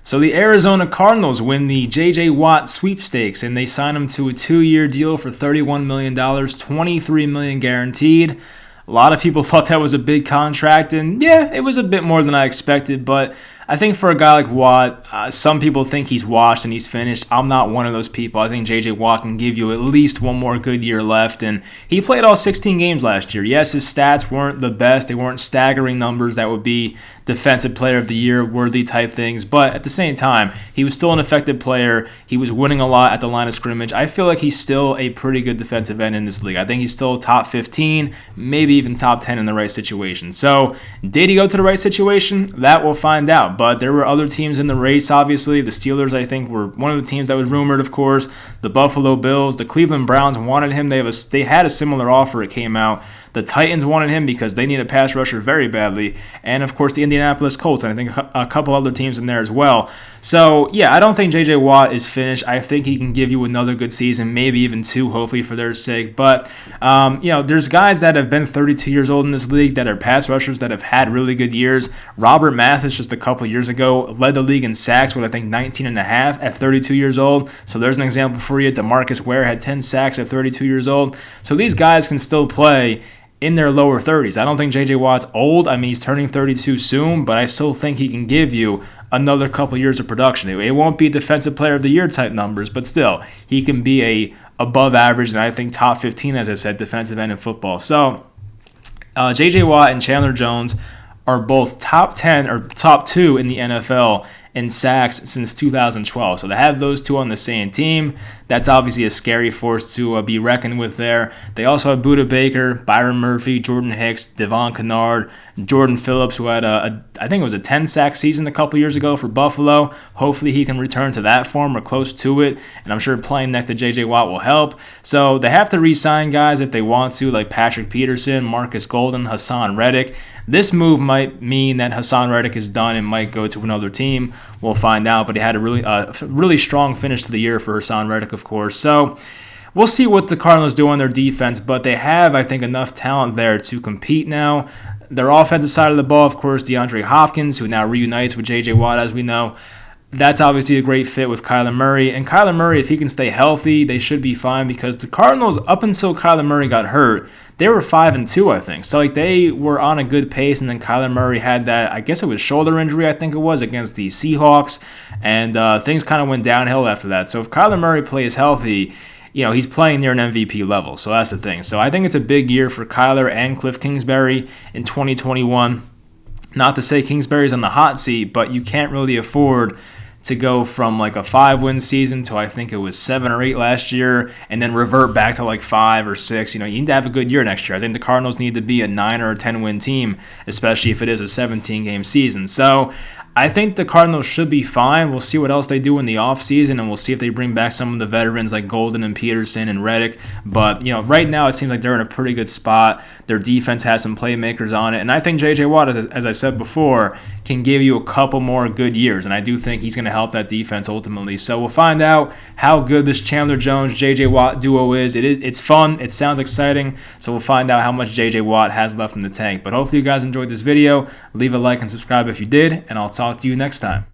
So the Arizona Cardinals win the J.J. Watt sweepstakes, and they sign him to a 2-year deal for $31 million, $23 million guaranteed. A lot of people thought that was a big contract, and yeah, it was a bit more than I expected, but I think for a guy like Watt, some people think he's washed and he's finished. I'm not one of those people. I think J.J. Watt can give you at least one more good year left, and he played all 16 games last year. Yes, his stats weren't the best. They weren't staggering numbers that would be Defensive Player of the Year worthy type things, but at the same time, he was still an effective player. He was winning a lot at the line of scrimmage. I feel like he's still a pretty good defensive end in this league. I think he's still top 15, maybe even top 10 in the right situation. So, did he go to the right situation? That we'll find out. But there were other teams in the race, obviously. The Steelers, I think, were one of the teams that was rumored, of course. The Buffalo Bills, the Cleveland Browns wanted him. They had a similar offer. It came out. The Titans wanted him because they need a pass rusher very badly. And, of course, the Indianapolis Colts, and I think a couple other teams in there as well. So, yeah, I don't think J.J. Watt is finished. I think he can give you another good season, maybe even two, hopefully, for their sake. But, there's guys that have been 32 years old in this league that are pass rushers that have had really good years. Robert Mathis, just a couple years ago, led the league in sacks with, I think, 19 and a half at 32 years old. So there's an example for you. DeMarcus Ware had 10 sacks at 32 years old. So these guys can still play in their lower 30s. I don't think J.J. Watt's old. I mean, he's turning 32 soon, but I still think he can give you another couple years of production. It won't be Defensive Player of the Year type numbers, but still, he can be a above average, and I think top 15, as I said, defensive end in football. So, J.J. Watt and Chandler Jones are both top 10 or top 2 in the NFL in sacks since 2012. So to have those two on the same team, that's obviously a scary force to be reckoned with there. They also have Budda Baker, Byron Murphy, Jordan Hicks, Devon Kennard, Jordan Phillips, who had I think it was a 10-sack season a couple years ago for Buffalo. Hopefully he can return to that form or close to it, and I'm sure playing next to J.J. Watt will help. So they have to re-sign guys if they want to, like Patrick Peterson, Marcus Golden, Hassan Reddick. This move might mean that Hassan Reddick is done and might go to another team. We'll find out, but he had a really strong finish to the year for Hassan Reddick, of course. So we'll see what the Cardinals do on their defense, but they have, I think, enough talent there to compete now. Their offensive side of the ball, of course, DeAndre Hopkins, who now reunites with J.J. Watt, as we know. That's obviously a great fit with Kyler Murray. And Kyler Murray, if he can stay healthy, they should be fine, because the Cardinals, up until Kyler Murray got hurt, they were 5-2, I think. So, they were on a good pace, and then Kyler Murray had that, I guess it was shoulder injury, I think it was, against the Seahawks, and things kind of went downhill after that. So, if Kyler Murray plays healthy, he's playing near an MVP level. So, that's the thing. So, I think it's a big year for Kyler and Cliff Kingsbury in 2021. Not to say Kingsbury's on the hot seat, but you can't really afford to go from like a 5-win season to, I think it was 7 or 8 last year, and then revert back to like 5 or 6. You need to have a good year next year. I think the Cardinals need to be a 9 or a 10-win team, especially if it is a 17-game season. So I think the Cardinals should be fine. We'll see what else they do in the offseason, and we'll see if they bring back some of the veterans like Golden and Peterson and Reddick. But, right now it seems like they're in a pretty good spot. Their defense has some playmakers on it. And I think J.J. Watt, as I said before, can give you a couple more good years. And I do think he's going to help that defense ultimately. So we'll find out how good this Chandler Jones, J.J. Watt duo is. It's fun. It sounds exciting. So we'll find out how much J.J. Watt has left in the tank. But hopefully you guys enjoyed this video. Leave a like and subscribe if you did, and I'll talk to you next time.